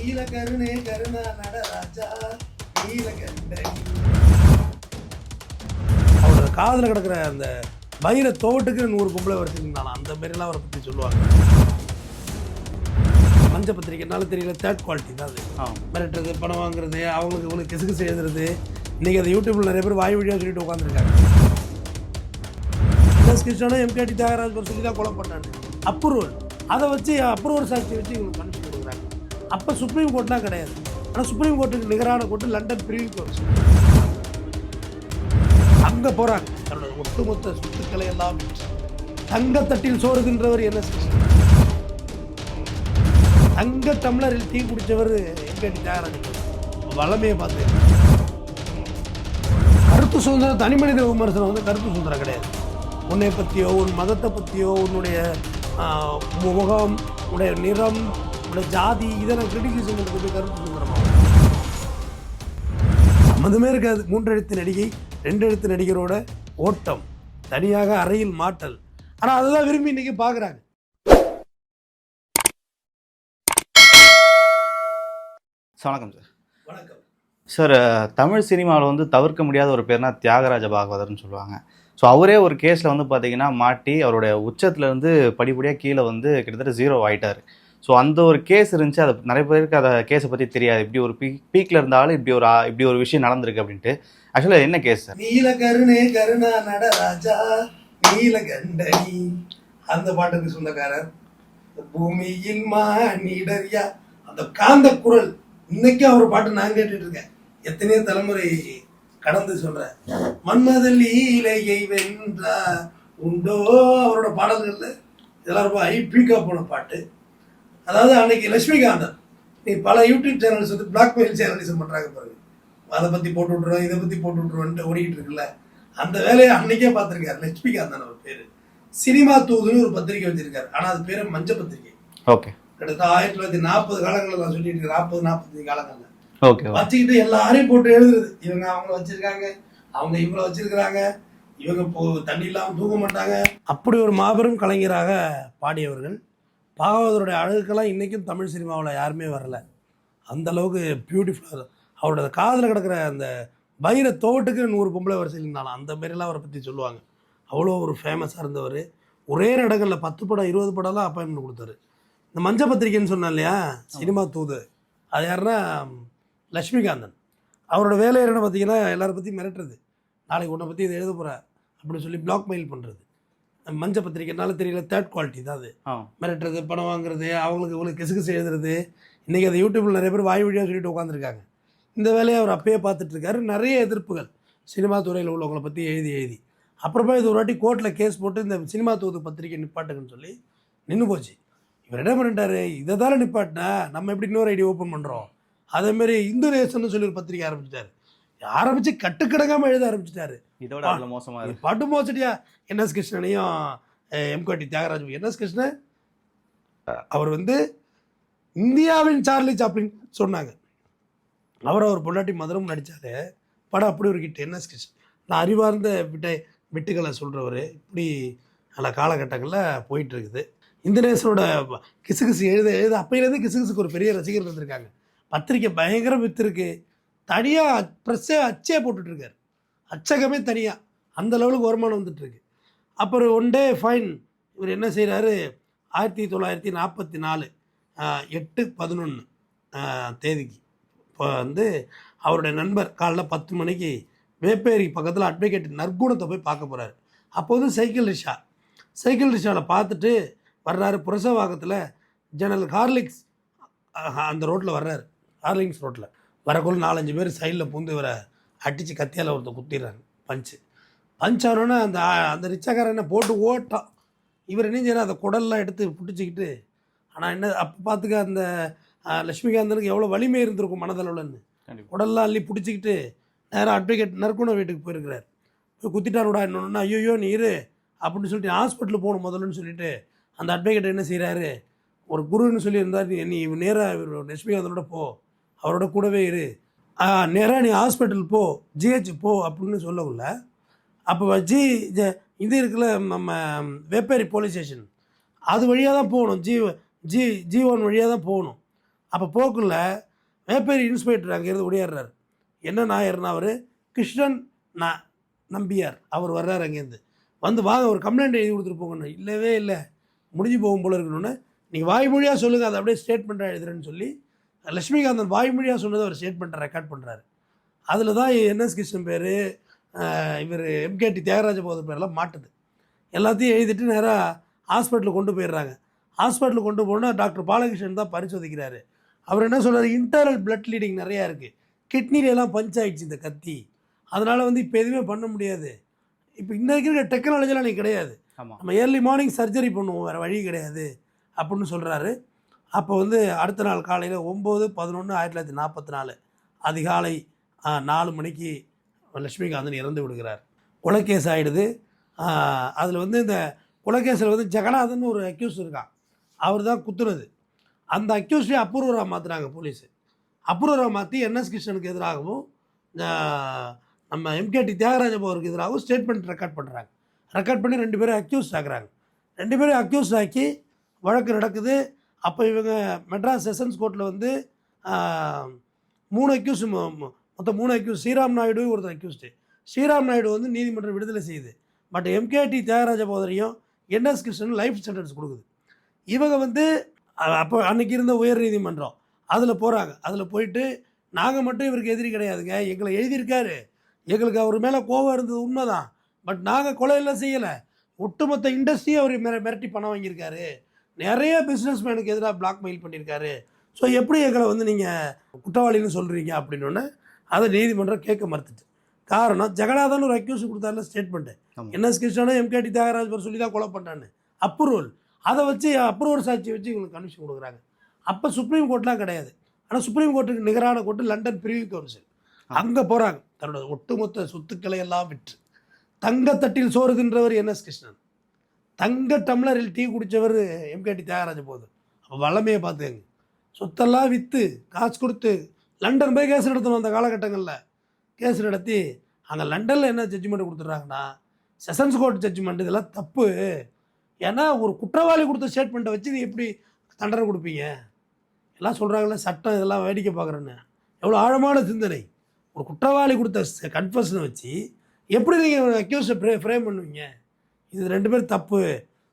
நீல கருணே கருணா நடராஜா நீலகண்டனி. அவரோட காதில் கிடக்கிற அந்த பயிரை தோட்டுக்கு 100 பொம்பளை வரைச்சிருந்தாலும் அந்த மாரிலாம் அவரை பற்றி சொல்லுவாங்க. மஞ்ச பத்திரிக்கைனால தெரியல, தேர்ட் குவாலிட்டி தான் அது. மிரட்டுறது, பணம் வாங்குறது, அவங்களுக்கு இவங்களுக்கு கிசுகிசு எழுதுறது. இன்றைக்கி அதை யூடியூப்பில் நிறைய பேர் வாய் வழியாக சொல்லிட்டு உட்காந்துருக்காங்க. கிருஷ்ணனும் எம்கேடி தியாகராஜ் சொல்லி தான் கொலை பண்ணாங்க. அப்ரூவல் அதை வச்சு அப்ரூவல் சாட்சியை வச்சு இவங்களுக்கு பனிஷ் கொடுக்குறாங்க. அப்போ சுப்ரீம் கோர்ட்லாம் கிடையாது. ஆனால் சுப்ரீம் கோர்ட்டுக்கு நிகரான கோர்ட்டு லண்டன் பிரிவு கோர்ட். அங்கே போகிறாங்க. தன்னோட ஒட்டுமொத்த சொத்துக்களை எல்லாம் தங்கத்தட்டில் சோறு தின்றவர் என்எஸ் கிருஷ்ணன். தங்க டம்ளரில் டீ குடித்தவர் எம்கேடி தியாகராஜன். வளமையை பார்த்து கருத்து சுதந்திரம், தனி மனித விமர்சனம் வந்து கருத்து சுதந்திரம் கிடையாது. உன்னை பற்றியோ, உன் மதத்தை பற்றியோ, உன்னுடைய முகம், உன்னுடைய நிறம், உன்னுடைய ஜாதி, இதெல்லாம் கிரிட்டிசிசம் இருக்குது. கருத்து சுதந்திரமாக சம்மந்தமே இருக்காது. 3 எழுத்து நடிகை 2 எழுத்து நடிகரோட ஓட்டம், தனியாக அறையில் மாட்டல். ஆனால் அதுதான் விரும்பி இன்னைக்கு பார்க்குறாங்க. வணக்கம் சார். வணக்கம் சார். தமிழ் சினிமாவில் வந்து தவிர்க்க முடியாத ஒரு பேர்னா தியாகராஜ பாகவதர்னு சொல்லுவாங்க. ஸோ அவரே ஒரு கேஸில் வந்து பார்த்தீங்கன்னா மாட்டி அவருடைய உச்சத்துலேருந்து படிப்படியாக கீழே வந்து கிட்டத்தட்ட 0 ஆகிட்டார். ஸோ அந்த ஒரு கேஸ் இருந்துச்சு. அது நிறைய பேருக்கு அதை கேஸை பற்றி தெரியாது. இப்படி ஒரு பீக்கில் இருந்தாலும் இப்படி ஒரு விஷயம் நடந்திருக்கு அப்படின்ட்டு. ஆக்சுவலாக என்ன கேஸ் சார்? நீல கருணே கருணா நடராஜா நீலகண்டனி, அந்த பாட்டுக்கு சொந்தக்காரர். பூமியில் மானிடரியா, அந்த காந்த குரல். இன்னைக்கு அவர் பாட்டு நான் கேட்டுட்டு இருக்கேன். எத்தனையோ தலைமுறை கடந்து சொல்றேன். மன்மதல் லீலையை வென்றா உண்டோ, அவரோட பாடல்கள்ல இதெல்லாம் ரொம்ப ஐபீக்கா போன பாட்டு. அதாவது அன்னைக்கு லட்சுமிகாந்தன், நீ பல யூடியூப் சேனல்ஸ் வந்து பிளாக்மெயில் சேனலிசம் பண்றாங்க பாருங்க, அதை பத்தி போட்டு விட்டுருவோம், இதை பத்தி போட்டு விட்டுருவோன்ட்டு ஓடிக்கிட்டு இருக்குல்ல, அந்த வேலையை அன்னைக்கே பார்த்துருக்காரு லட்சுமிகாந்தன். அவர் பேரு சினிமா தூதுன்னு ஒரு பத்திரிகை வச்சிருக்காரு. ஆனா அது பேரு மஞ்ச பத்திரிகை. ஓகே. கிட்டத்தட்ட 1940 காலங்களில் நான் சொல்லிட்டு இருக்கேன். 40-45 காலங்கள்ல வச்சுக்கிட்டு எல்லாரையும் போட்டு எழுதுறது. இவங்க அவங்கள வச்சிருக்காங்க, அவங்க இவங்கள வச்சிருக்கிறாங்க, இவங்க தண்ணி இல்லாமல் தூங்க மாட்டாங்க. அப்படி ஒரு மாபெரும் கலைஞராக பாடியவர்கள். பாகவதருடைய அழகுக்கெல்லாம் இன்றைக்கும் தமிழ் சினிமாவில் யாருமே வரலை. அந்த அளவுக்கு பியூட்டிஃபுல்லாக அவரோட காதில் கிடக்கிற அந்த பயிரை தோட்டுக்கு 100 பொம்பளை வரிசையில் இருந்தாலும் அந்த மாரிலாம் அவரை பற்றி சொல்லுவாங்க. அவ்வளோ ஒரு ஃபேமஸாக இருந்தவர். ஒரே இடங்களில் 10 படம் 20 படம்லாம் அப்பாயின்மெண்ட் கொடுத்தாரு. இந்த மஞ்ச பத்திரிக்கைன்னு சொன்னேன் இல்லையா, சினிமா தூது, அது யாருன்னா லட்சுமிகாந்தன். அவரோட வேலை என்ன பார்த்தீங்கன்னா, எல்லாரை பற்றி மிரட்டுறது. நாளைக்கு உன்னை பற்றி இதை எழுத போகிற அப்படின்னு சொல்லி பிளாக்மெயில் பண்ணுறது. மஞ்ச பத்திரிக்கைனால தெரியல, தேர்ட் குவாலிட்டி தான் அது. மிரட்டுறது, பணம் வாங்குறது, அவங்களுக்கு இவங்களுக்கு கிசுகிசு எழுதுறது. இன்றைக்கி அதை யூடியூப்பில் நிறைய பேர் வாய் வழியாக சொல்லிட்டு உட்காந்துருக்காங்க. இந்த வேலையை அவர் அப்பயே பார்த்துட்ருக்காரு. நிறைய எதிர்ப்புகள் சினிமா துறையில் உள்ளவங்களை பற்றி எழுதி அப்புறமா இது ஒரு வாட்டி கோர்ட்டில் கேஸ் போட்டு இந்த சினிமா தூது பத்திரிக்கை நிப்பாட்டுக்குன்னு சொல்லி நின்று போச்சு. இவர் என்ன பண்ணிட்டாரு, இதை தானே நிப்பாட்டினா நம்ம எப்படி இன்னொரு ஐடி ஓப்பன் பண்ணுறோம், அதேமாரி இந்து நேசன்னு சொல்லி ஒரு பத்திரிக்கை ஆரம்பிச்சு கட்டுக்கடங்காமல் எழுத ஆரம்பிச்சிட்டாரு. இதோட மோசமாக பாட்டு மோசடியா என்எஸ் கிருஷ்ணனையும் எம்கேடி தியாகராஜ். என்எஸ் கிருஷ்ணன் அவர் வந்து இந்தியாவின் சார்லி சாப்ளின் சொன்னாங்க. அவர் பொண்டாட்டி மதுரம் நடித்தார். படம் அப்படி ஒரு கிட்ட. என்எஸ் கிருஷ்ணன் நான் அறிவார்ந்த விட்டுகளை சொல்கிறவர். இப்படி நல்ல காலகட்டங்களில் போயிட்டுருக்குது. இந்தநேசனோட கிசுகிசு எழுத அப்பையிலேருந்து கிசுகிசுக்கு ஒரு பெரிய ரசிகர்கள் இருந்திருக்காங்க. பத்திரிக்கை பயங்கரம் விற்றுருக்கு. தனியாக ப்ரெஸ்ஸே அச்சே போட்டுட்ருக்காரு. அச்சகமே தனியாக அந்த லெவலுக்கு வருமானம் வந்துட்டுருக்கு. அப்புறம் 1 டே ஃபைன். இவர் என்ன செய்கிறாரு, 1944 8/11 தேதிக்கு இப்போ வந்து அவருடைய நண்பர் காலைல 10 மணிக்கு வேப்பேரி பக்கத்தில் அட்வொகேட் நற்குணத்தை போய் பார்க்க போகிறாரு. அப்போது சைக்கிள் ரிக்ஷாவில் பார்த்துட்டு வர்றாரு. புரசவாக்கத்தில் ஜெனரல் ஹார்லிக்ஸ் அந்த ரோட்டில் வர்றாரு. ஹார்லிங்ஸ் ரோட்டில் வரக்குள்ள 4-5 பேர் சைடில் பூந்து இவரை அடித்து கத்தியால் ஒருத்தர் குத்திடுறாங்க. பஞ்ச் ஆனோன்னே அந்த ரிச்சாக்காரன் என்ன போட்டு ஓட்டான். இவர் என்ன செய்யறாரு, அந்த குடல்லாம் எடுத்து பிடிச்சிக்கிட்டு. ஆனால் என்ன அப்போ பார்த்துக்க அந்த லட்சுமிகாந்தனுக்கு எவ்வளோ வலிமை இருந்திருக்கும் மனதளவுலன்னு. குடல்லாம் அள்ளி பிடிச்சிக்கிட்டு நேராக அட்வொகேட் நற்குண வீட்டுக்கு போயிருக்கிறார். போய் குத்திட்டாருடா இன்னொன்று. ஐயோ நீ இரு அப்படின்னு சொல்லிட்டு ஹாஸ்பிட்டலுக்கு போகணும் முதல்லன்னு சொல்லிட்டு அந்த அட்வொகேட் என்ன செய்கிறாரு, ஒரு குருன்னு சொல்லியிருந்தார், நீ நேராக லட்சுமிகாந்தனோட போ, அவரோட கூடவே இரு, நேராக நீ ஹாஸ்பிட்டல் போ, ஜிஹெச் போ அப்படின்னு சொல்லக்குள்ள. அப்போ இது இருக்குல்ல நம்ம வேப்பேரி போலீஸ் ஸ்டேஷன், அது வழியாக தான் போகணும். G1 வழியாக தான் போகணும். அப்போ போக்குள்ள வேப்பேரி இன்ஸ்பெக்டர் அங்கேருந்து ஓடியாடுறாரு. என்ன நாயர்னா அவர் கிருஷ்ணன் நம்பியார் அவர் வர்றாரு. அங்கேருந்து வந்து வாங்க ஒரு கம்ப்ளைண்ட் எழுதி கொடுத்துட்டு போங்கன்னு. இல்லவே இல்லை, முடிஞ்சு போகும் போல இருக்கணும்னு, நீங்கள் வாய்மொழியாக சொல்லுங்கள், அதை அப்படியே ஸ்டேட்மெண்ட்டாக எழுதுறேன்னு சொல்லி லட்சுமிகாந்தன் வாய்மொழியாக சொன்னதை அவர் ஸ்டேட்மெண்ட்டை ரெக்கார்ட் பண்ணுறாரு. அதில் தான் என்எஸ் கிருஷ்ணன் பேர், இவர் எம்கேடி தியாகராஜ பகவதர் பேரெல்லாம் மாட்டுது. எல்லாத்தையும் எழுதிட்டு நேராக ஹாஸ்பிட்டலுக்கு கொண்டு போயிடுறாங்க. ஹாஸ்பிட்டலுக்கு கொண்டு போனால் டாக்டர் பாலகிருஷ்ணன் தான் பரிசோதிக்கிறாரு. அவர் என்ன சொல்கிறார், இன்டர்னல் பிளட் லீடிங் நிறையா இருக்குது, கிட்னிலெலாம் பஞ்ச் ஆகிடுச்சு இந்த கத்தி, அதனால் வந்து இப்போ எதுவுமே பண்ண முடியாது, இப்போ இன்றைக்கு இருக்கிற டெக்னாலஜிலாம் நீ கிடையாது, நம்ம ஏர்லி மார்னிங் சர்ஜரி பண்ணுவோம், வேறு வழி கிடையாது அப்படின்னு சொல்கிறாரு. அப்போ வந்து அடுத்த நாள் காலையில் 9/11/1944 அதிகாலை 4 மணிக்கு லட்சுமிகாந்தன் இறந்து விடுகிறார். கொலைக்கேஸ் ஆகிடுது. அதில் வந்து இந்த கொலைக்கேஸில் வந்து ஜெகநாதன் ஒரு அக்யூஸ் இருக்கான், அவர் தான் குத்துனது. அந்த அக்யூஸ்டே அப்ரூவராக மாற்றுறாங்க போலீஸு. அப்ரூவராக மாற்றி என்எஸ் கிருஷ்ணனுக்கு எதிராகவும் நம்ம எம்கேடி தியாகராஜ பகவதற்கு எதிராகவும் ஸ்டேட்மெண்ட் ரெக்கார்ட் பண்ணுறாங்க. ரெக்கார்ட் பண்ணி 2 பேரும் அக்யூஸ்ட் ஆக்குறாங்க. 2 பேரும் அக்யூஸ்ட் ஆக்கி வழக்கு நடக்குது. அப்போ இவங்க மெட்ராஸ் செஷன்ஸ் கோர்ட்டில் வந்து 3 அக்யூஸ், மொத்தம் 3 அக்யூஸ், ஸ்ரீராம் நாயுடு ஒருத்தர் அக்யூஸ்டு. ஸ்ரீராம் நாயுடு வந்து நீதிமன்றம் விடுதலை செய்யுது. பட் எம்கேடி தியாகராஜ பகவதரையும் என்எஸ் கிருஷ்ணன் லைஃப் சென்டென்ஸ் கொடுக்குது. இவங்க வந்து அப்போ அன்றைக்கி இருந்த உயர் நீதிமன்றம் அதில் போகிறாங்க. அதில் போயிட்டு நாங்கள் மட்டும் இவருக்கு எதிரி கிடையாதுங்க, எங்களை எழுதியிருக்காரு, எங்களுக்கு அவர் மேலே கோபம் இருந்தது உண்மைதான், பட் நாங்கள் கொலையெல்லாம் செய்யலை, ஒட்டுமொத்த இண்டஸ்ட்ரியை அவர் மிரட்டி பணம் வாங்கியிருக்காரு, நிறைய பிஸ்னஸ் மேனுக்கு எதிராக பிளாக்மெயில் பண்ணியிருக்காரு, ஸோ எப்படி எங்களை வந்து நீங்கள் குற்றவாளின்னு சொல்கிறீங்க அப்படின்னோடனே அதை நீதிமன்றம் கேட்க மறுத்துட்டு. காரணம், ஜெகநாதன் ஒரு அக்யூஸ் கொடுத்தாருல ஸ்டேட்மெண்ட்டு, என்எஸ் கிருஷ்ணனும் எம்கேடி தியாகராஜ் சொல்லி தான் கொலை பண்ணான்னு அப்ரூவல், அதை வச்சு அப்ரூவல் சாட்சி வச்சு இவங்களுக்கு கன்விஷன் கொடுக்குறாங்க. அப்போ சுப்ரீம் கோர்ட்லாம் கிடையாது. ஆனால் சுப்ரீம் கோர்ட்டுக்கு நிகரான கோர்ட்டு லண்டன் பிரிவி கவுன்சில், அங்கே போகிறாங்க. தன்னோட ஒட்டுமொத்த சொத்துக்களை எல்லாம் விற்று தங்கத்தட்டில் சோறு தின்றவர் என்எஸ் கிருஷ்ணன், தங்க டம்ளரில் டீ குடித்தவர் எம்கேடி தியாகராஜ பகவதர். அப்போ வல்லமையை பார்த்துங்க, சொத்தெல்லாம் விற்று காசு கொடுத்து லண்டன் போய் கேஸ் நடத்தணும். அந்த காலகட்டங்களில் கேஸ் நடத்தி அங்கே லண்டனில் என்ன ஜட்ஜ்மெண்ட் கொடுத்துட்றாங்கன்னா, செஷன்ஸ் கோர்ட் ஜட்ஜ்மெண்ட், இதெல்லாம் தப்பு, ஏன்னா ஒரு குற்றவாளி கொடுத்த ஸ்டேட்மெண்ட்டை வச்சு நீ எப்படி தண்டனை கொடுப்பீங்க, எல்லாம் சொல்கிறாங்களே சட்டம் இதெல்லாம் வேடிக்கை பார்க்குறேன்னு. எவ்வளோ ஆழமான சிந்தனை. ஒரு குற்றவாளி கொடுத்த கன்ஃபஷனை வச்சு எப்படி நீங்கள் அக்யூஸை ஃப்ரேம் பண்ணுவீங்க, இது 2 பேரும் தப்பு,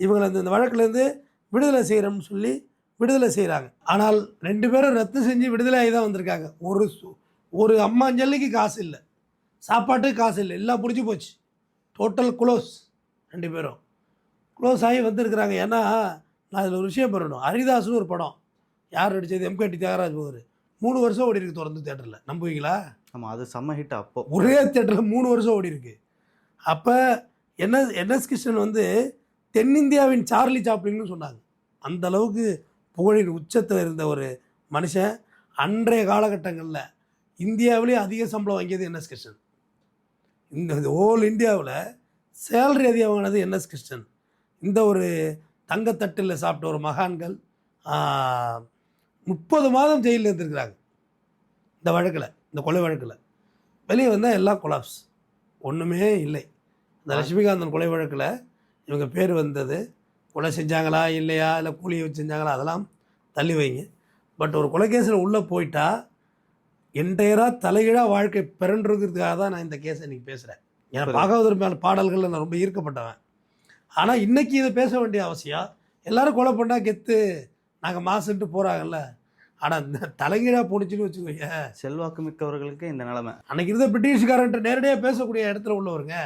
இவங்களை இந்த வழக்கிலேருந்து விடுதலை செய்கிறோம்னு சொல்லி விடுதலை செய்கிறாங்க. ஆனால் 2 பேரும் ரத்து செஞ்சு விடுதலை ஆகி தான் வந்திருக்காங்க. ஒரு அம்மாஞ்சல்லிக்கு காசு இல்லை, சாப்பாட்டுக்கு காசு இல்லை, எல்லாம் பிடிச்சி போச்சு, டோட்டல் க்ளோஸ். 2 பேரும் க்ளோஸ் ஆகி வந்திருக்கிறாங்க. ஏன்னா நான் இதில் ஒரு விஷயம் பண்ணணும், ஹரிதாஸ்னு ஒரு படம், யார் நடித்தது, எம்கேடி தியாகராஜ் பகவதர், 3 வருஷம் ஓடி இருக்கு தொடர்ந்து தேட்டரில், நம்புவீங்களா? ஆமாம், அது செம்ம ஹிட். அப்போ ஒரே தேட்டரில் 3 வருஷம் ஓடி இருக்கு. அப்போ என்எஸ் கிருஷ்ணன் வந்து தென்னிந்தியாவின் சார்லி சாப்ளின்னு சொன்னாங்க. அந்த அளவுக்கு புகழின் உச்சத்தில் இருந்த ஒரு மனுஷன். அன்றைய காலகட்டங்களில் இந்தியாவிலே அதிக சம்பளம் வாங்கியது என்எஸ் கிருஷ்ணன். இந்த ஹோல் இந்தியாவில் சேலரி அதிகம் வாங்கினது என்எஸ் கிருஷ்ணன். இந்த ஒரு தங்கத்தட்டில் சாப்பிட்ட ஒரு மகான்கள் 30 மாதம் ஜெயிலில் இருந்திருக்கிறாங்க இந்த வழக்கில், இந்த கொலை வழக்கில். வெளியே வந்தால் எல்லாம் கொலாப்ஸ், ஒன்றுமே இல்லை. இந்த லட்சுமிகாந்தன் கொலை வழக்கில் இவங்க பேர் வந்தது, கொலை செஞ்சாங்களா இல்லையா, இல்லை கூலியை வச்சு செஞ்சாங்களா, அதெல்லாம் தள்ளி வைங்க. பட் ஒரு கொலைகேஸில் உள்ளே போயிட்டா என்டையராக தலைகீழாக வாழ்க்கை பிறன்றிருக்கிறதுக்காக தான் நான் இந்த கேஸை இன்றைக்கி பேசுகிறேன். ஏன்னா பாகவதர் மேலே பாடல்களில் நான் ரொம்ப ஈர்க்கப்பட்டவன். ஆனால் இன்றைக்கி இதை பேச வேண்டிய அவசியம், எல்லோரும் கொலை பண்ணால் கெத்து நாங்கள் மாசுன்ட்டு போகிறாங்கல்ல. ஆனால் இந்த தலைகீழாக போணுச்சுன்னு வச்சுக்கோங்க, செல்வாக்கு மிக்கவர்களுக்கு இந்த நிலைமை. அன்றைக்கி இருந்த பிரிட்டிஷ்காரன்ட்டு நேரடியாக பேசக்கூடிய இடத்துல உள்ளவருங்க.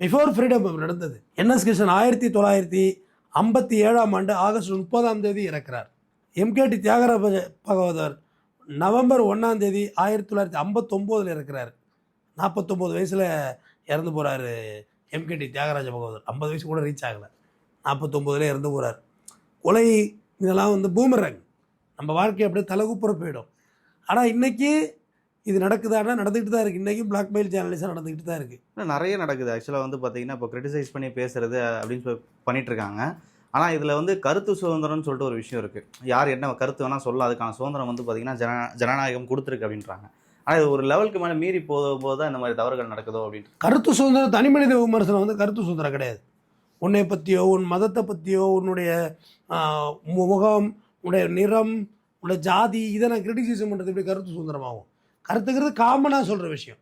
பிஃபோர் ஃப்ரீடம் நடந்தது. என்எஸ் கிருஷ்ணன் 1957 ஆகஸ்ட் 30 இறக்கிறார். எம்கேடி தியாகராஜ பகவதர் நவம்பர் 1 1959 இறக்கிறார். 49 வயசில் இறந்து போகிறாரு எம்கேடி தியாகராஜ பகவதர். 50 வயசு கூட ரீச் ஆகலை, 49 இறந்து போகிறார். கொலை இதெல்லாம் வந்து பூமரங், நம்ம வாழ்க்கை அப்படியே தலைகுப்புற போயிடும். ஆனால் இன்றைக்கி இது நடக்குதானா, நடந்துக்கிட்டு தான் இருக்குது. இன்றைக்கும் பிளாக்மெயில் ஜேர்னலிஸ்டாக நடந்துக்கிட்டு தான் இருக்குது. நிறைய நடக்குது. ஆக்சுவலாக வந்து பார்த்திங்கன்னா இப்போ கிரிட்டிசைஸ் பண்ணி பேசுகிறது அப்படின்னு சொல்லி பண்ணிகிட்ருக்காங்க. ஆனால் இதில் வந்து கருத்து சுதந்திரம்னு சொல்லிட்டு ஒரு விஷயம் இருக்குது. யார் என்ன கருத்து வேணால் சொல்லலாம், அதுக்கான சுதந்திரம் வந்து பார்த்திங்கன்னா ஜனநாயகம் கொடுத்துருக்கு அப்படின்றாங்க. ஆனால் இது ஒரு லெவலுக்கு மேலே மீறி போகும்போது தான் இந்த மாதிரி தவறுகள் நடக்குதோ அப்படின்ட்டு. கருத்து சுதந்திரம், தனி மனித விமர்சனம் வந்து கருத்து சுதந்திரம் கிடையாது. உன்னை பற்றியோ, உன் மதத்தை பற்றியோ, உன்னுடைய முகம், உன்னுடைய நிறம், உன்னோட ஜாதி இதை நான் கிரிட்டிசிசம் பண்ணுறது எப்படி கருத்து சுதந்திரமாகும்? கருத்துக்கிறது காமனாக சொல்கிற விஷயம்.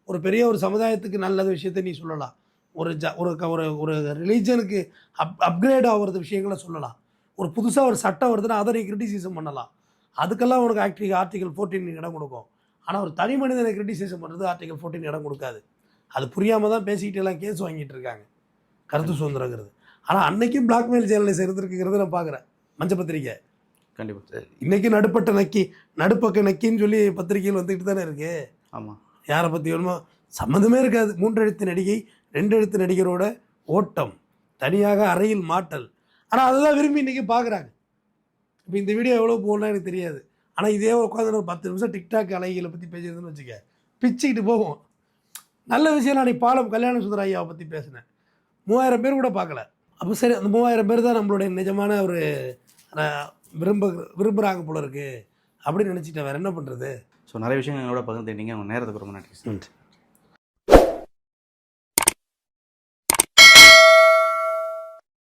ஒரு பெரிய ஒரு சமுதாயத்துக்கு நல்ல விஷயத்தை நீ சொல்லலாம். ஒரு ஒரு ஒரு ரிலீஜனுக்கு அப்கிரேட் ஆகிறது விஷயங்களை சொல்லலாம். ஒரு புதுசாக ஒரு சட்டம் வருதுன்னா அதை நீ கிரிட்டிசிசம் பண்ணலாம். அதுக்கெல்லாம் உனக்கு ஆர்டிகல் 14 இடம் கொடுக்கும். ஆனால் ஒரு தனி மனிதனை கிரிட்டிசிசம் பண்ணுறது ஆர்டிகல் 14 இடம் கொடுக்காது. அது புரியாமல் தான் பேசிக்கிட்டு எல்லாம் கேஸ் வாங்கிட்டு இருக்காங்க கருத்து சுதந்திரங்கிறது. ஆனால் அன்னைக்கும் பிளாக்மெயில் ஜேர்னலிஸ்ட் இருந்திருக்குங்கிறத நான் பார்க்குறேன். மஞ்ச பத்திரிக்கை கண்டிப்பாக இன்றைக்கி நடுப்பக்க நக்கின்னு சொல்லி பத்திரிகைகள் வந்துக்கிட்டு தானே இருக்கு. ஆமாம். யாரை பற்றி வேணுமோ சம்மந்தமே இருக்காது. 3 எழுத்து நடிகை 2 எழுத்து நடிகரோட ஓட்டம், தனியாக அறையில் மாட்டல். ஆனால் அதை தான் விரும்பி இன்றைக்கி பார்க்குறாங்க. இப்போ இந்த வீடியோ எவ்வளோ போகணும்னா எனக்கு தெரியாது. ஆனால் இதே உட்காந்து ஒரு 10 நிமிஷம் டிக்டாக் அலைகளை பற்றி பேசியிருந்தேன்னு வச்சுக்க, பிச்சுக்கிட்டு போவோம். நல்ல விஷயம். நான் பாலம் கல்யாண சுந்தர ஐயாவை பற்றி பேசினேன். 3000 பேர் கூட பார்க்கல. அப்போ சரி, அந்த 3000 பேர் தான் நம்மளுடைய நிஜமான ஒரு விரும்புகிறாங்க போல இருக்குது அப்படின்னு நினச்சிட்டேன். வேறு என்ன பண்ணுறது? ஸோ நிறைய விஷயங்கள் எங்களோட பகிர்ந்துக்கிட்டீங்க. உங்கள் நேரத்துக்கு ரொம்ப நன்றி.